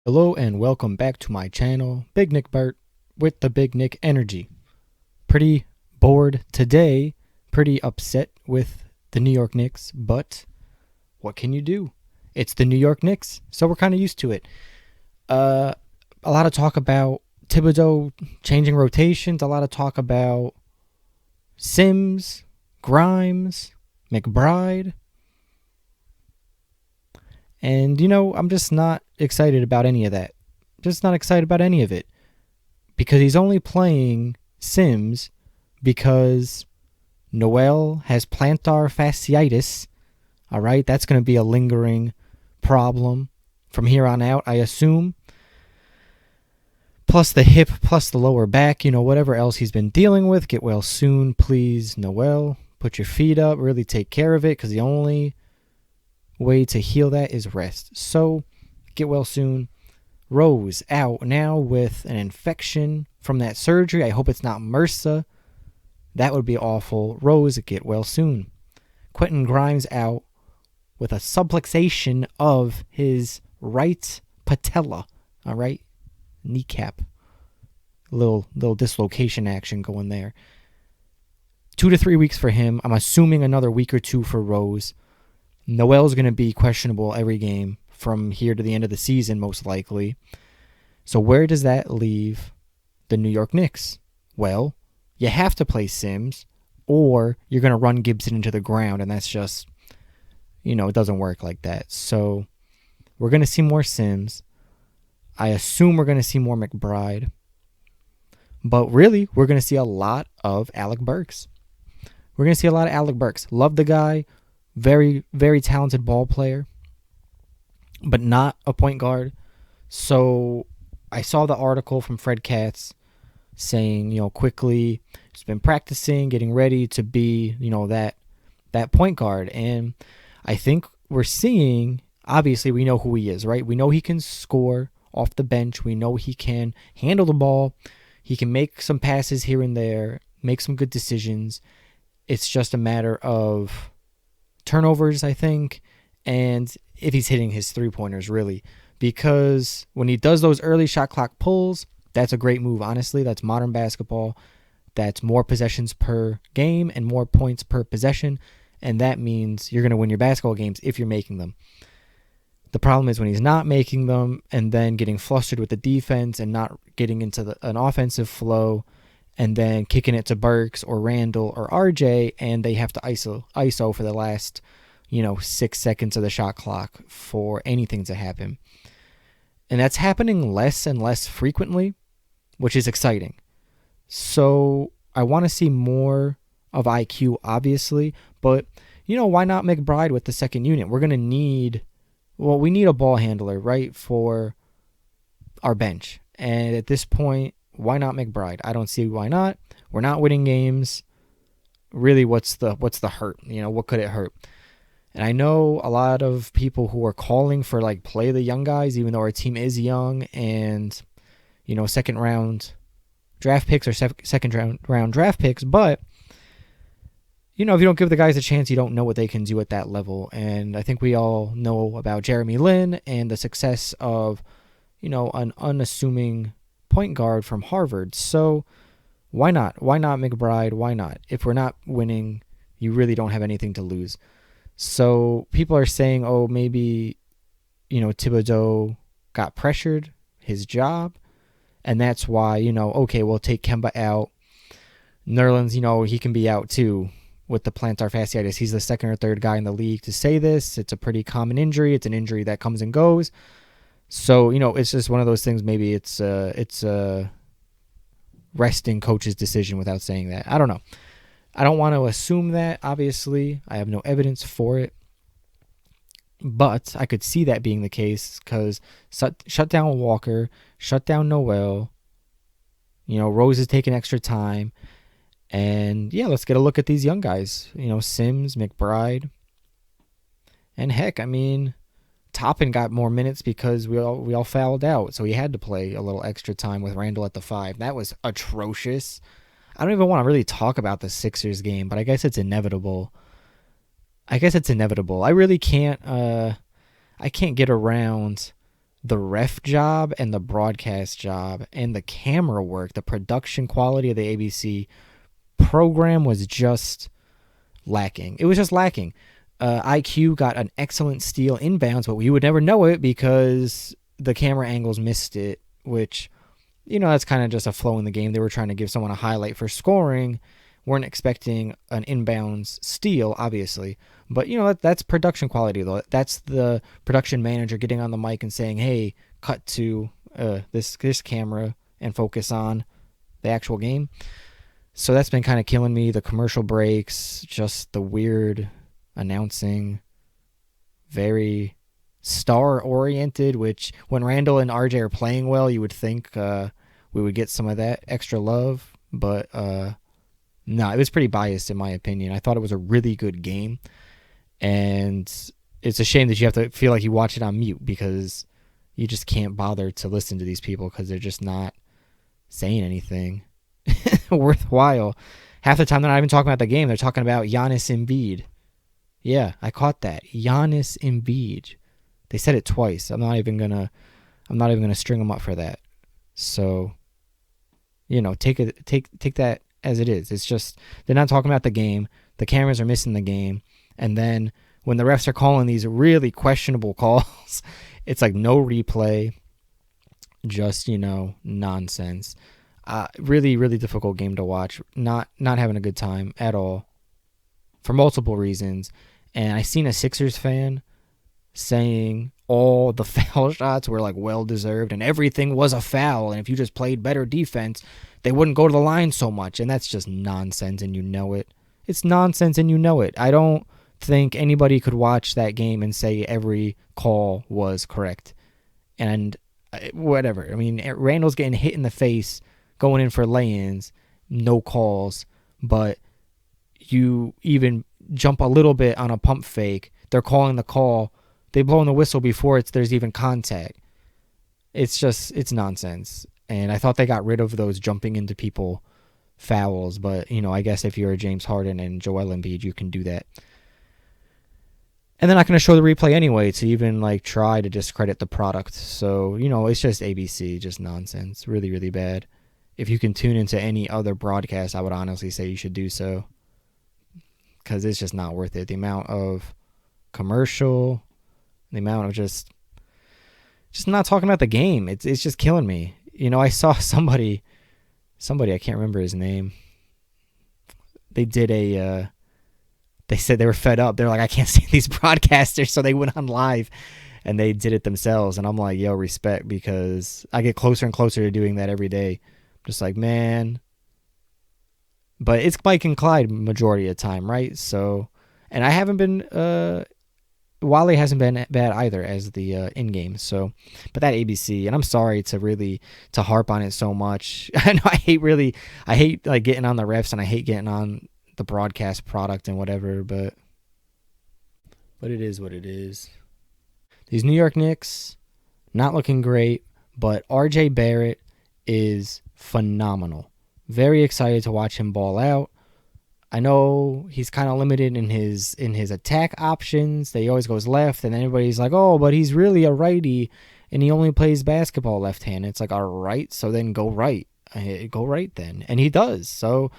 Hello and welcome back to my channel, Big Nick Bart with the Big Nick Energy. Pretty bored today, pretty upset with the New York Knicks, but what can you do? It's the New York Knicks, so we're kind of used to it. A lot of talk about Thibodeau changing rotations, a lot of talk about Sims, Grimes, McBride. And, I'm just not excited about any of that. Just not excited about any of it. Because he's only playing Sims because Noel has plantar fasciitis. All right, that's going to be a lingering problem from here on out, I assume. Plus the hip, plus the lower back, whatever else he's been dealing with. Get well soon, please, Noel. Put your feet up, really take care of it, because the only way to heal that is rest. So get well soon. Rose out now with an infection from that surgery. I hope it's not MRSA. That would be awful. Rose, get well soon. Quentin Grimes out with a subluxation of his right patella. All right, kneecap. Little dislocation action going there. 2 to 3 weeks for him. I'm assuming another week or two for Rose. Noel's going to be questionable every game from here to the end of the season, most likely. So where does that leave the New York Knicks? Well, you have to play Sims, or you're going to run Gibson into the ground, and that's just, it doesn't work like that. So we're going to see more Sims. I assume we're going to see more McBride. But really, we're going to see a lot of Alec Burks. We're going to see a lot of Alec Burks. Love the guy. Very, very talented ball player, but not a point guard. So I saw the article from Fred Katz saying, quickly, he's been practicing, getting ready to be, that point guard. And I think we're seeing, obviously, we know who he is, right? We know he can score off the bench. We know he can handle the ball. He can make some passes here and there, make some good decisions. It's just a matter of turnovers, I think, and if he's hitting his three-pointers, really. Because when he does those early shot clock pulls, that's a great move, honestly. That's modern basketball. That's more possessions per game and more points per possession, and that means you're going to win your basketball games if you're making them. The problem is when he's not making them and then getting flustered with the defense and not getting into an offensive flow, and then kicking it to Burks or Randall or RJ, and they have to ISO for the last, 6 seconds of the shot clock for anything to happen. And that's happening less and less frequently, which is exciting. So I want to see more of IQ, obviously, but, why not McBride with the second unit? We're going to need, we need a ball handler, right, for our bench. And at this point, why not McBride? I don't see why not. We're not winning games. Really, what's the hurt? What could it hurt? And I know a lot of people who are calling for play the young guys, even though our team is young, and second round draft picks or second round draft picks. But if you don't give the guys a chance, you don't know what they can do at that level. And I think we all know about Jeremy Lin and the success of an unassuming point guard from Harvard. So why not? Why not McBride? Why not? If we're not winning, you really don't have anything to lose. So people are saying, oh, maybe, Thibodeau got pressured, his job, and that's why, okay, we'll take Kemba out. Nerlens, he can be out too with the plantar fasciitis. He's the second or third guy in the league to say this. It's a pretty common injury. It's an injury that comes and goes. So, it's just one of those things. Maybe it's a resting coach's decision without saying that. I don't know. I don't want to assume that, obviously. I have no evidence for it. But I could see that being the case because shut down Walker, shut down Noel. Rose is taking extra time. And, yeah, let's get a look at these young guys. Sims, McBride. And, heck, Toppin got more minutes because we all fouled out, so he had to play a little extra time with Randall at the 5. That was atrocious. I don't even want to really talk about the Sixers game, but I guess it's inevitable. I really can't. I can't get around the ref job and the broadcast job and the camera work, the production quality of the ABC program was just lacking. It was just lacking. IQ got an excellent steal inbounds, but we would never know it because the camera angles missed it, which, that's kind of just a flow in the game. They were trying to give someone a highlight for scoring, weren't expecting an inbounds steal, obviously. But, that's production quality, though. That's the production manager getting on the mic and saying, hey, cut to this camera and focus on the actual game. So that's been kind of killing me. The commercial breaks, just the weird announcing, very star-oriented, which when Randall and RJ are playing well, you would think we would get some of that extra love. But no, it was pretty biased in my opinion. I thought it was a really good game. And it's a shame that you have to feel like you watch it on mute because you just can't bother to listen to these people because they're just not saying anything worthwhile. Half the time they're not even talking about the game. They're talking about Giannis Embiid. Yeah, I caught that. Giannis Embiid. They said it twice. I'm not even gonna string them up for that. So, take that as it is. It's just they're not talking about the game. The cameras are missing the game, and then when the refs are calling these really questionable calls, it's like no replay, just nonsense. Really, really difficult game to watch. Not having a good time at all, for multiple reasons. And I seen a Sixers fan saying all the foul shots were like well deserved and everything was a foul. And if you just played better defense, they wouldn't go to the line so much. And that's just nonsense, and you know it. It's nonsense, and you know it. I don't think anybody could watch that game and say every call was correct. And whatever. I mean, Randall's getting hit in the face, going in for lay-ins, no calls, but you even jump a little bit on a pump fake, they're calling the call, they blow in the whistle before there's even contact. It's nonsense. And I thought they got rid of those jumping into people fouls, but I guess if you're a James Harden and Joel Embiid, you can do that. And they're not going to show the replay anyway to even try to discredit the product. So, it's just ABC, just nonsense. Really, really bad. If you can tune into any other broadcast, I would honestly say you should do so. Because it's just not worth it. The amount of commercial, the amount of just not talking about the game. It's just killing me. I saw somebody, I can't remember his name. They did they said they were fed up. They're like, I can't see these broadcasters. So they went on live and they did it themselves. And I'm like, yo, respect, because I get closer and closer to doing that every day. Just like, man. But it's Mike and Clyde majority of the time, right? So, and I haven't been, Wally hasn't been bad either as the in-game. So, but that ABC, and I'm sorry to harp on it so much. I know I hate getting on the refs, and I hate getting on the broadcast product and whatever, but it is what it is. These New York Knicks, not looking great, but RJ Barrett is phenomenal. Very excited to watch him ball out. I know he's kind of limited in his attack options. That he always goes left, and everybody's like, oh, but he's really a righty, and he only plays basketball left-handed. It's like, all right, so then go right. Go right then. And he does. So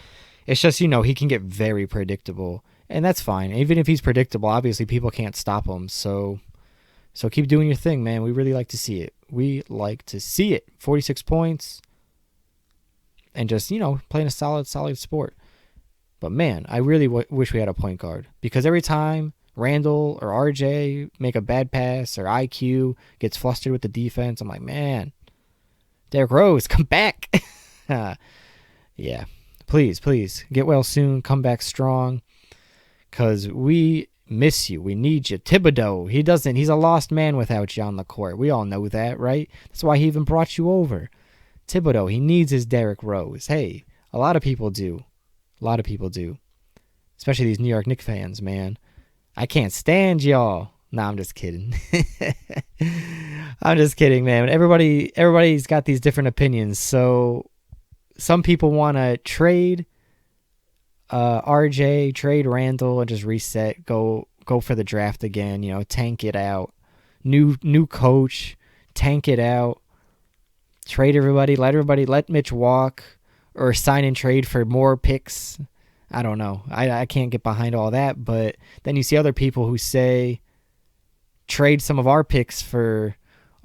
it's just, he can get very predictable, and that's fine. Even if he's predictable, obviously people can't stop him. So keep doing your thing, man. We really like to see it. 46 points. And just, playing a solid sport. But, man, I really wish we had a point guard. Because every time Randall or RJ make a bad pass or IQ gets flustered with the defense, I'm like, man, Derrick Rose, come back. Yeah. Please, get well soon. Come back strong. Because we miss you. We need you. Thibodeau, he's a lost man without you on the court. We all know that, right? That's why he even brought you over. Thibodeau, he needs his Derrick Rose. Hey, a lot of people do. Especially these New York Knicks fans, man. I can't stand y'all. Nah, I'm just kidding. I'm just kidding, man. Everybody's got these different opinions. So some people want to trade RJ, trade Randall, and just reset. Go for the draft again. Tank it out. New coach. tank it out, trade everybody, let Mitch walk, or sign and trade for more picks. I don't know. I can't get behind all that. But then you see other people who say trade some of our picks for,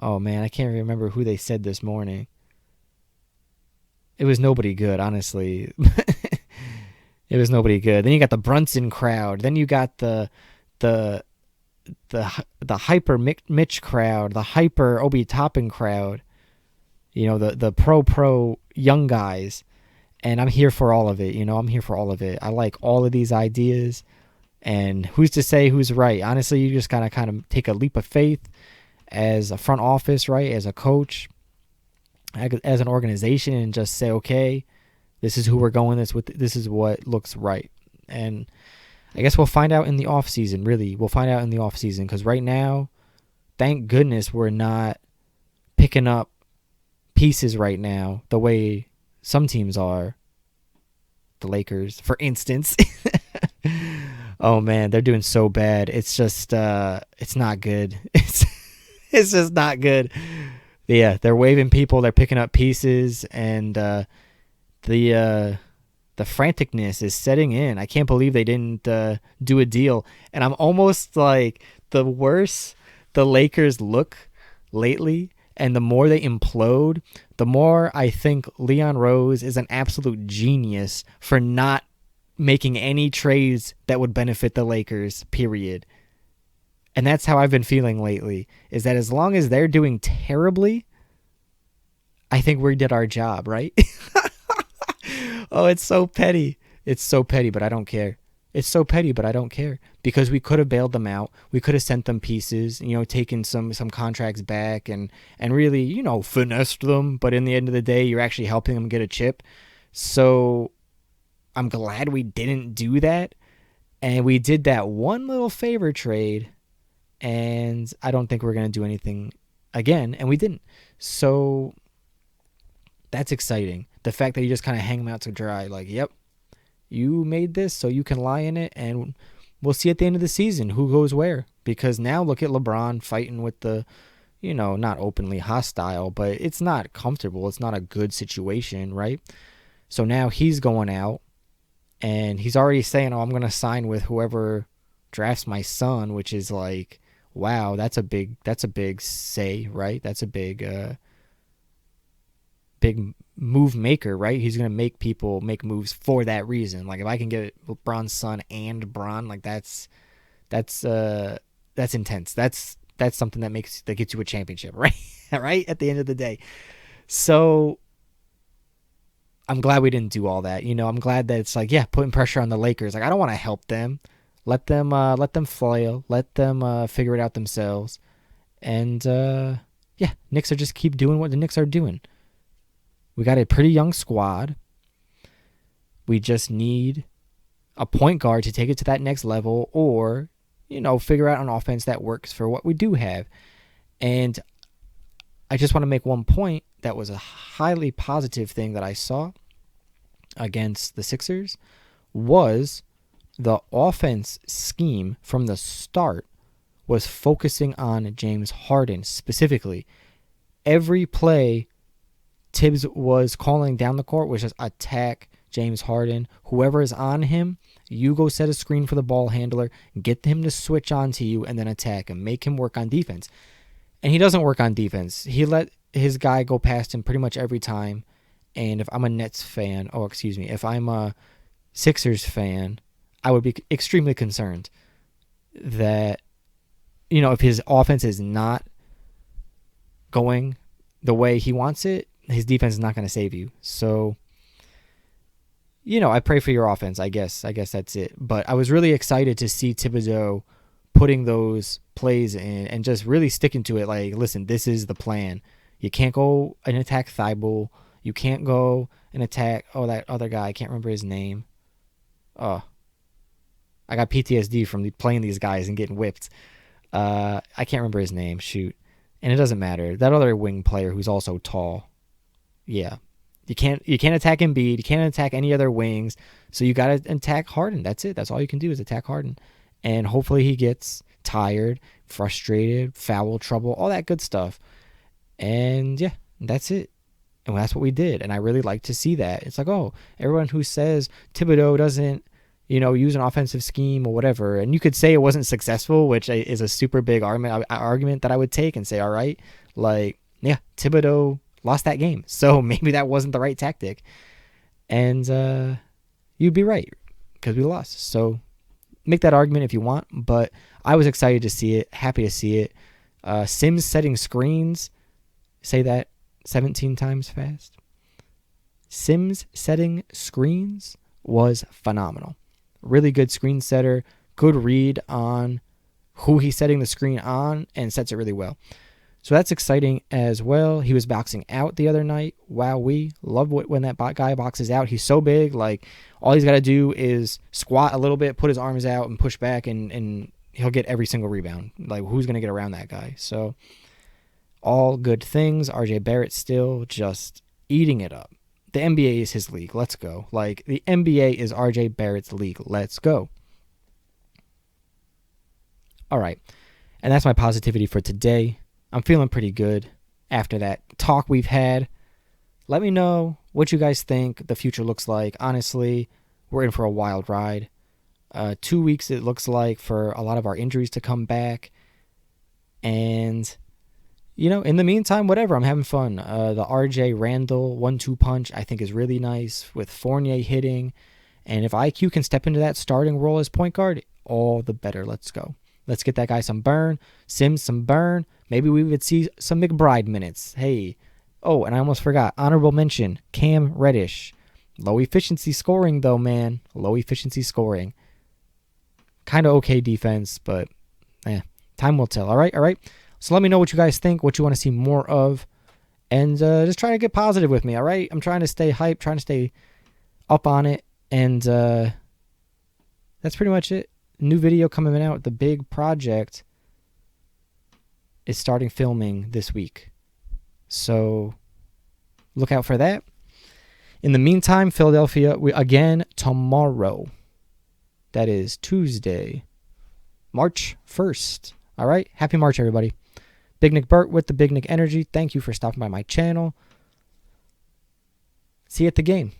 oh man, I can't remember who they said this morning. It was nobody good, honestly. It was nobody good. Then you got the Brunson crowd. Then you got the hyper Mitch crowd, the hyper Obi Toppin crowd. You know, the pro young guys. And I'm here for all of it. You know, I'm here for all of it. I like all of these ideas. And who's to say who's right? Honestly, you just gotta kind of take a leap of faith as a front office, right? As a coach, as an organization, and just say, okay, this is who we're going with. This is what looks right. And I guess we'll find out in the offseason, really. We'll find out in the offseason, because right now, thank goodness we're not picking up pieces right now the way some teams are. The Lakers, for instance. Oh, man, they're doing so bad. It's just, it's not good. It's just not good. Yeah, they're waving people. They're picking up pieces, and the franticness is setting in. I can't believe they didn't do a deal. And I'm almost like, the worse the Lakers look lately, and the more they implode, the more I think Leon Rose is an absolute genius for not making any trades that would benefit the Lakers, period. And that's how I've been feeling lately, is that as long as they're doing terribly, I think we did our job, right? Oh, it's so petty. It's so petty, but I don't care. It's so petty, but I don't care, because we could have bailed them out. We could have sent them pieces, you know, taken some contracts back and really, you know, finessed them. But in the end of the day, you're actually helping them get a chip. So I'm glad we didn't do that. And we did that one little favor trade, and I don't think we're going to do anything again. And we didn't. So that's exciting. The fact that you just kind of hang them out to dry, like, yep, you made this so you can lie in it, and we'll see at the end of the season who goes where. Because now look at LeBron fighting with the, you know, not openly hostile, but it's not comfortable. It's not a good situation, right? So now he's going out, and he's already saying, oh, I'm going to sign with whoever drafts my son, which is like, wow, that's a big say, right? That's a big move maker, right? He's going to make people make moves for that reason. Like, if I can get LeBron's son and Bron, like that's intense. That's something that gets you a championship, right? Right? At the end of the day. So I'm glad we didn't do all that. You know, I'm glad that it's like, yeah, putting pressure on the Lakers. Like, I don't want to help them. Let them flail. Let them figure it out themselves. And yeah, Knicks are just keep doing what the Knicks are doing. We got a pretty young squad. We just need a point guard to take it to that next level, or, you know, figure out an offense that works for what we do have. And I just want to make one point that was a highly positive thing that I saw against the Sixers, was the offense scheme from the start was focusing on James Harden specifically. Every play Thibs was calling down the court was just attack James Harden. Whoever is on him, you go set a screen for the ball handler, get him to switch on to you, and then attack him. Make him work on defense. And he doesn't work on defense. He let his guy go past him pretty much every time. And if I'm a Nets fan, if I'm a Sixers fan, I would be extremely concerned that, you know, if his offense is not going the way he wants it, his defense is not going to save you. So, you know, I pray for your offense, I guess. I guess that's it. But I was really excited to see Thibodeau putting those plays in and just really sticking to it. Like, listen, this is the plan. You can't go and attack Thibault. You can't go and attack, that other guy. I can't remember his name. Oh, I got PTSD from playing these guys and getting whipped. I can't remember his name. Shoot. And it doesn't matter. That other wing player who's also tall. Yeah. You can't attack Embiid. You can't attack any other wings. So you got to attack Harden. That's it. That's all you can do is attack Harden. And hopefully he gets tired, frustrated, foul trouble, all that good stuff. And yeah, that's it. And that's what we did. And I really like to see that. It's like, oh, everyone who says Thibodeau doesn't, use an offensive scheme or whatever. And you could say it wasn't successful, which is a super big argument that I would take and say, all right, like, yeah, Thibodeau lost that game. So maybe that wasn't the right tactic. And you'd be right because we lost. So make that argument if you want. But I was excited to see it, happy to see it. Sims setting screens, say that 17 times fast. Sims setting screens was phenomenal. Really good screen setter, good read on who he's setting the screen on, and sets it really well. So that's exciting as well. He was boxing out the other night. Wow, we love when that guy boxes out. He's so big, like all he's got to do is squat a little bit, put his arms out, and push back, and he'll get every single rebound. Like, who's going to get around that guy? So all good things. RJ Barrett still just eating it up. The NBA is his league. Let's go. Like, the NBA is RJ Barrett's league. Let's go. All right. And that's my positivity for today. I'm feeling pretty good after that talk we've had. Let me know what you guys think the future looks like. Honestly, we're in for a wild ride. 2 weeks, it looks like, for a lot of our injuries to come back. And in the meantime, whatever, I'm having fun. The RJ Randall 1-2 punch, I think, is really nice with Fournier hitting. And if IQ can step into that starting role as point guard, all the better. Let's go. Let's get that guy some burn. Sims some burn. Maybe we would see some McBride minutes. Hey. Oh, and I almost forgot. Honorable mention, Cam Reddish. Low efficiency scoring, though, man. Low efficiency scoring. Kind of okay defense, but time will tell. All right. So let me know what you guys think, what you want to see more of, and just try to get positive with me, all right? I'm trying to stay hyped, trying to stay up on it, and that's pretty much it. New video coming out. The big project is starting filming this week, so look out for that. In the meantime, Philadelphia, again tomorrow. That is Tuesday, March 1st. All right? Happy March, everybody. Big Nick Burt with the Big Nick Energy. Thank you for stopping by my channel. See you at the game.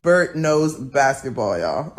Burt knows basketball, y'all.